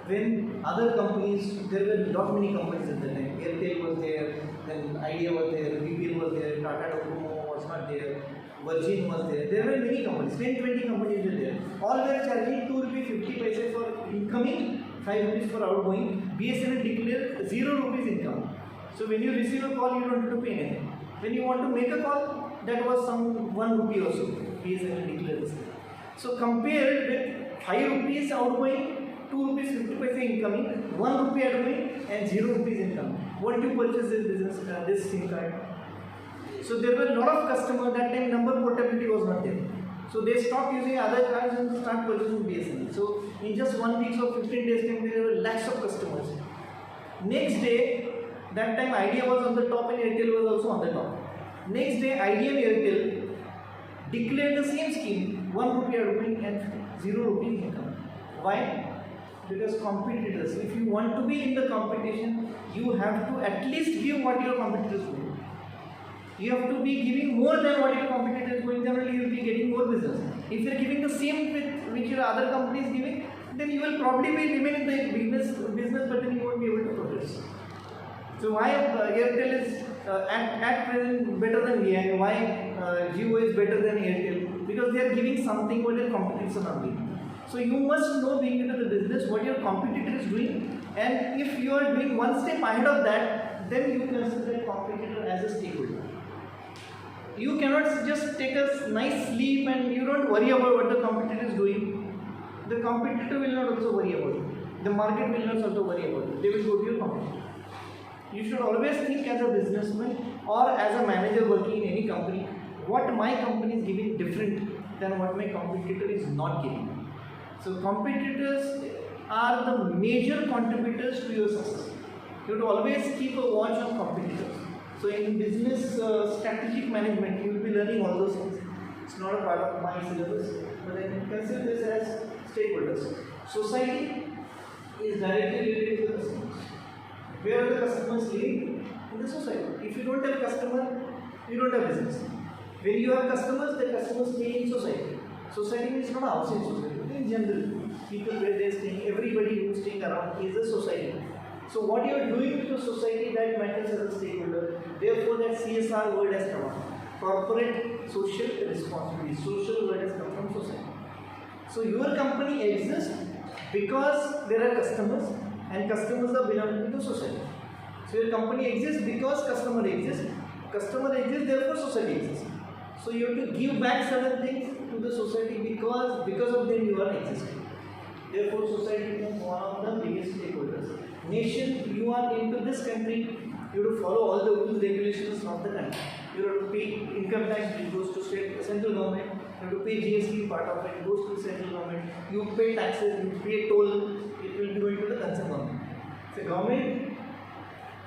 When other companies, there were not many companies at the time. Airtel was there, then Idea was there, BPL was there, Tata Docomo was not there, Virgin was there. There were many companies, 10-20 companies were there. All were charging 2 rupees 50 paise for incoming, 5 rupees for outgoing. BSNL declared 0 rupees income. So when you receive a call, you don't have to pay anything. When you want to make a call, that was some 1 rupee or so. BSNL declared this. So compared with 5 rupees outgoing, 2 rupees 50 paise incoming, 1 rupee outgoing and 0 rupees incoming. What do you purchase this business, this SIM card? So there were a lot of customers, that time number portability was not there. So they stopped using other cards and start purchasing BSNL. So in just 1 week or 15 days time, there were lakhs of customers. Next day, that time Idea was on the top and Airtel was also on the top. Next day, IDM Airtel declared the same scheme, 1 rupee adopting and 0 rupee income. Why? Because competitors, if you want to be in the competition, you have to at least give what your competitors do. You have to be giving more than what your competitor is doing, then only you will be getting more business. If you are giving the same with which your other company is giving, then you will probably remain in the business, but then you won't be able to progress. So why Airtel is at present better than VI? Why Jio is better than Airtel? Because they are giving something what their competitors are not doing. So you must know, being into the business, what your competitor is doing, and if you are doing one step ahead of that, then you consider that competitor as a stakeholder. You cannot just take a nice sleep and you don't worry about what the competitor is doing. The competitor will not also worry about it. The market will not also worry about it. They will go to your competitor. You should always think as a businessman or as a manager working in any company, what my company is giving different than what my competitor is not giving. So competitors are the major contributors to your success. You have to always keep a watch on competitors. So in business strategic management, you will be learning all those things. It's not a part of my syllabus, but then consider this as stakeholders. Society is directly related to the customers. Where are the customers living? In the society. If you don't have a customer, you don't have business. When you have customers, the customers stay in society. Society is not a housing society. In general, people where they are staying, everybody who is staying around is a society. So what you are doing to the society, that matters as a stakeholder. Therefore, that CSR word has come out. Corporate social responsibility. Social word has come from society. So your company exists because there are customers, and customers are belonging to society. So your company exists because customer exists. Customer exists, therefore society exists. So you have to give back certain things to the society because of them you are existing. Therefore, society becomes one of the biggest stakeholders. Nation, you are into this country, you have to follow all the rules, regulations of the country. You have to pay income tax, which goes to central government. You have to pay GST, part of it goes to central government. You pay taxes, you pay toll, it will be going to the concerned government. So government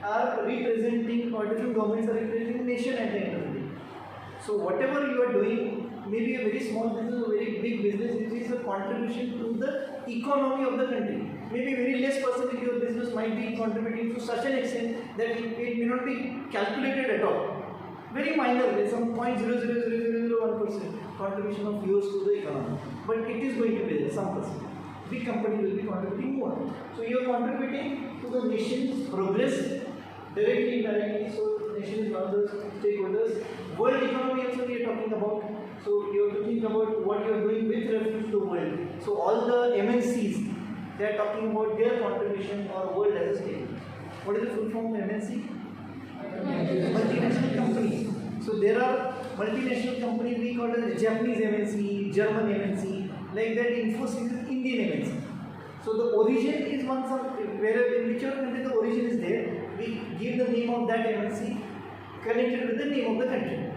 are representing, or different governments are representing the nation at the end of the day. So whatever you are doing, maybe a very small business or very big business, which is a contribution to the economy of the country. Maybe very less percentage of your business might be contributing to such an extent that it may not be calculated at all. Very minor, with some 0.00001% contribution of yours to the economy. But it is going to be there, some percent. Big company will be contributing more. So you are contributing to the nation's progress directly, indirectly. So nation is one of the stakeholders. World economy also we are talking about. So you have to think about what you are doing with reference to the world. So all the MNCs, they are talking about their contribution or world as a state. What is the full form of MNC? Multinational companies. So there are multinational companies we call as Japanese MNC, German MNC, like that. Ethos is Indian MNC. So the origin is one where in whichever country the origin is there, we give the name of that MNC connected with the name of the country.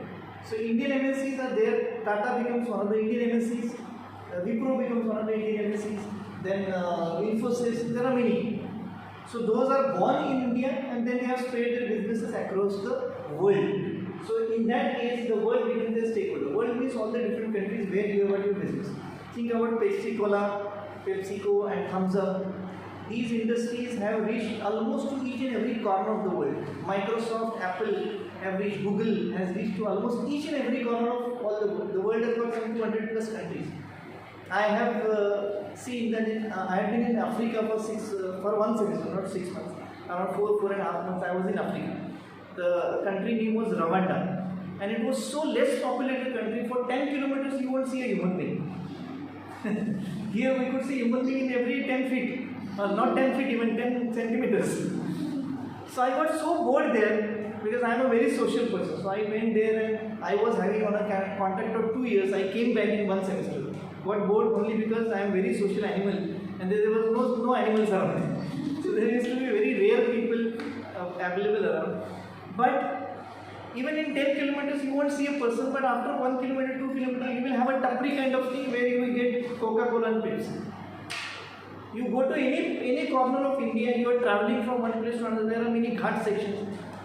So Indian MNCs are there. Tata becomes one of the Indian MNCs. Wipro becomes one of the Indian MNCs. Then Infosys. There are many. So those are born in India and then they have spread their businesses across the world. So in that case, the world becomes their stakeholder. World means all the different countries where you have your business. Think about Pepsi Cola, PepsiCo, and Thumbs Up. These industries have reached almost to each and every corner of the world. Microsoft, Apple have reached, Google has reached to almost each and every corner of all the world. The world has got some 200 plus countries. I have seen that I have been in Africa for one semester, not 6 months. Around 4.5 months I was in Africa. The country name was Rwanda. And it was so less populated country, for 10 kilometers you won't see a human being. Here we could see human being in every 10 feet. Not 10 feet, even 10 centimeters. So I got so bored there because I am a very social person. So I went there and I was having on a contract of 2 years. I came back in one semester. Got bored only because I am a very social animal and there was no animals around. So there used to be very rare people available around. But even in 10 kilometers you won't see a person, but after 1 kilometer, 2 kilometers you will have a tapri kind of thing where you will get Coca-Cola and Pepsi. You go to any corner of India, you are traveling from one place to another, there are many ghat sections.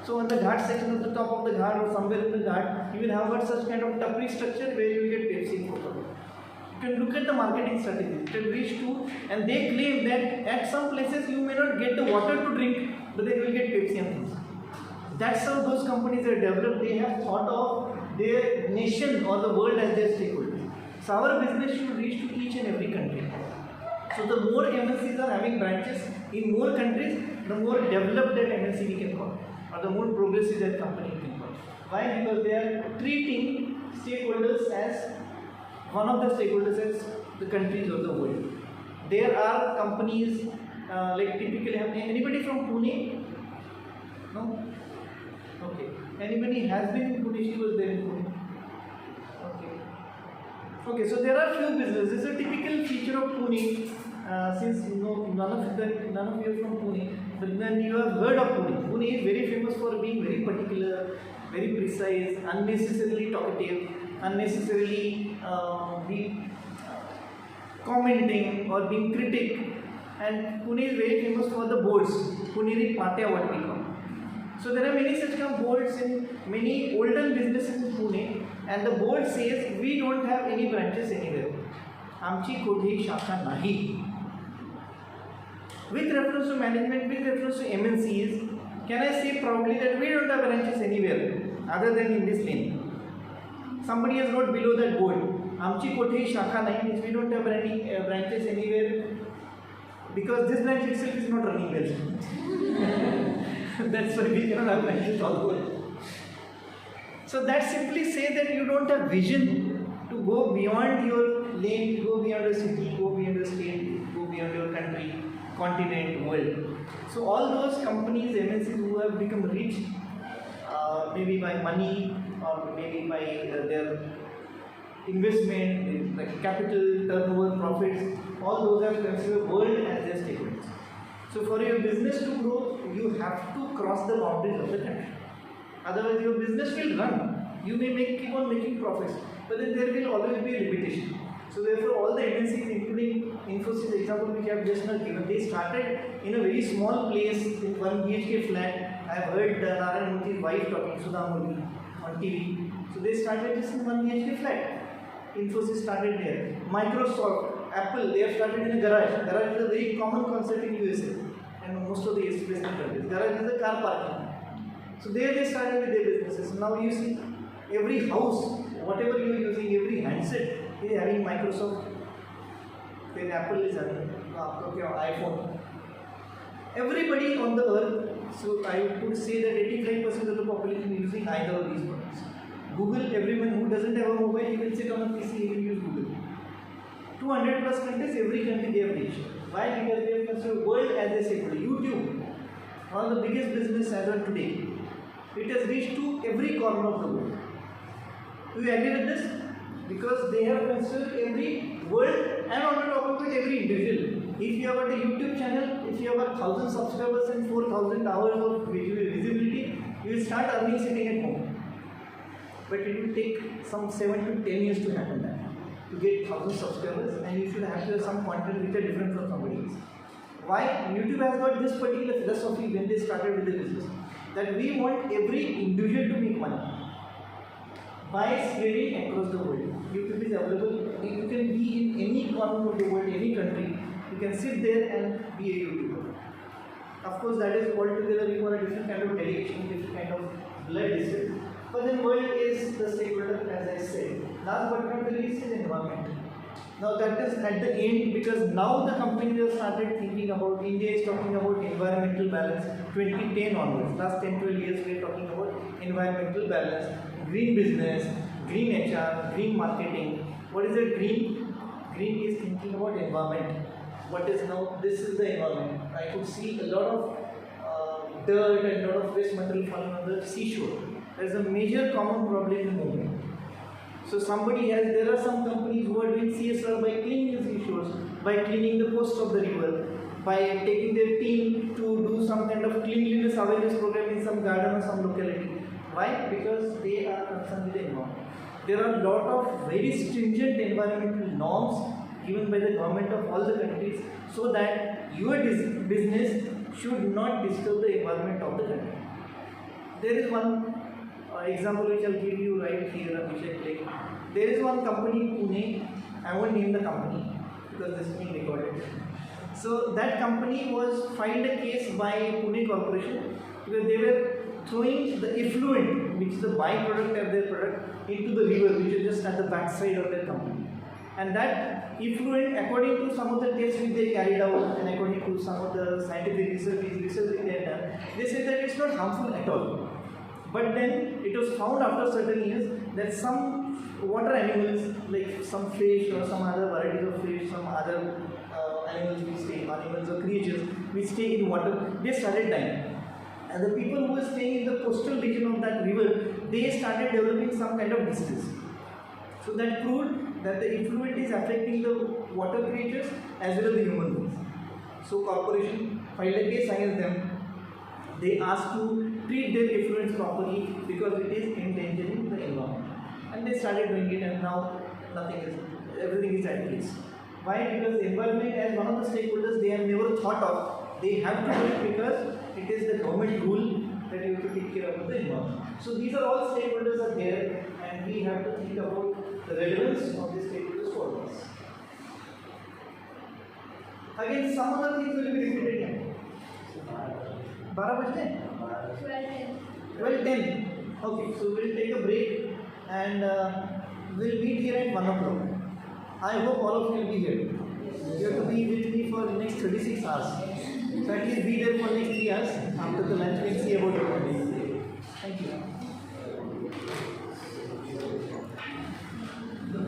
So on the Ghat section, at the top of the Ghat or somewhere in the Ghat, you will have got such kind of tapri structure where you will get Pepsi photo. You can look at the marketing strategy. It will reach to, and they claim that at some places you may not get the water to drink, but then you will get Pepsi and things. That's how those companies are developed. They have thought of their nation or the world as their stakeholders. So our business should reach to each and every country. So the more MNCs are having branches in more countries, the more developed that MNC we can call, or the more progressive that company we can call. Why? Because they are treating stakeholders as one of the stakeholders as the countries of the world. There are companies like typically, anybody from Pune? No? Okay. Anybody has been in Pune? She was there in Pune. Okay. Okay, so there are few businesses. This is a typical feature of Pune. Since you know none of you are from Pune, but then you have heard of Pune. Pune is very famous for being very particular, very precise, unnecessarily talkative, unnecessarily commenting or being critic. And Pune is very famous for the boards, Puneri Patya, what we call. So there are many such kind of boards in many older businesses in Pune, and the board says we don't have any branches anywhere. Amchi kodhi shakha nahi. With reference to management, with reference to MNCs, can I say proudly that we don't have branches anywhere other than in this lane? Somebody has wrote below that board, Amchi kodhi shakha nahi means we don't have any branches anywhere because this branch itself is not running well. That's why we cannot have branches all over. So that simply say that you don't have vision to go beyond your lane, go beyond a city, go beyond a state, go beyond your country, continent, world. So all those companies, MNCs who have become rich, maybe by money or maybe by their investment, like capital, turnover, profits, all those have considered world as their stakeholders. So for your business to grow, you have to cross the boundaries of the country. Otherwise your business will run. You may keep on making profits, but then there will always be a limitation. So therefore all the MNCs, including Infosys example which I have just now given, they started in a very small place in 1 BHK flat. I have heard Narayan Murthy's wife talking, Sudha Murthy, on TV. So they started just in 1 BHK flat. Infosys started there. Microsoft, Apple, they have started in a garage. Garage is a very common concept in USA and most of the East Western countries. Garage is a car parking. So there they started with their businesses. Now you see every house, whatever you are using, every handset is having Microsoft. Then Apple is having iPhone. Everybody on the earth, so I could say that 85% of the population is using either of these products. Google, everyone who doesn't have a mobile, he will sit on a PC, he will use Google. 200 plus countries, every country they have reached. Why? Because they have considered world as a stakeholder. YouTube, one of the biggest business as of today, it has reached to every corner of the world. Do you agree with this? Because they have considered every world and on the top of it every individual. If you have got a YouTube channel, if you have got 1,000 subscribers and 4,000 hours of visibility, you will start earning sitting at home. But it will take some 7 to 10 years to happen that. To get 1,000 subscribers, and you should have to have some content which are different from somebody else. Why? YouTube has got this particular philosophy when they started with the business, that we want every individual to make money by spreading across the world. YouTube is available. You can be in any corner of the world, any country. You can sit there and be a YouTuber. Of course, that is altogether you want a different kind of dedication, different kind of blood is it. But then world is the stakeholder, as I said. Last but not the least is environment. Now that is at the end, because now the companies have started thinking about, India is talking about environmental balance 2010 onwards. Last 10-12 years we are talking about environmental balance, green business, green HR, green marketing. What is it green? Green is thinking about environment. What is now, this is the environment. I could see a lot of dirt and a lot of waste material falling on the seashore. There is a major common problem in Mumbai. So there are some companies who are doing CSR by cleaning the seashores, by cleaning the coast of the river, by taking their team to do some kind of cleanliness awareness program in some garden or some locality. Why? Because they are concerned with the environment. There are a lot of very stringent environmental norms given by the government of all the countries so that your business should not disturb the environment of the country. There is one example which I'll give you right here, which I take. There is one company in Pune, I won't name the company because this is being recorded. So that company was filed a case by Pune Corporation because they were throwing the effluent, which is the byproduct of their product, into the river, which is just at the backside of their company. And that effluent, according to some of the tests which they carried out and according to some of the scientific research they had done, they said that it's not harmful at all. But then it was found after certain years that some water animals, like some fish or some other varieties of fish, some other animals or creatures which stay in water, they started dying. And the people who were staying in the coastal region of that river, they started developing some kind of disease. So that proved that the effluent is affecting the water creatures as well as the human beings. So corporation filed a case against them. They asked to treat their effluents properly because it is endangering the environment. And they started doing it, and now everything is at peace. Why? Because the environment, as one of the stakeholders, they have never thought of. They have to do it because it is the government rule that you have to take care of the environment. So these are all stakeholders are there, and we have to think about the relevance of these stakeholders for us. Again, some other things will be repeated here. 12:10? 12:10. Okay, so we'll take a break and we'll meet here at 1 o'clock. I hope all of you will be here. You have to be with me for the next 36 hours. So at least be there for the next 3 hours. After the lunch, we'll see about it. Thank you.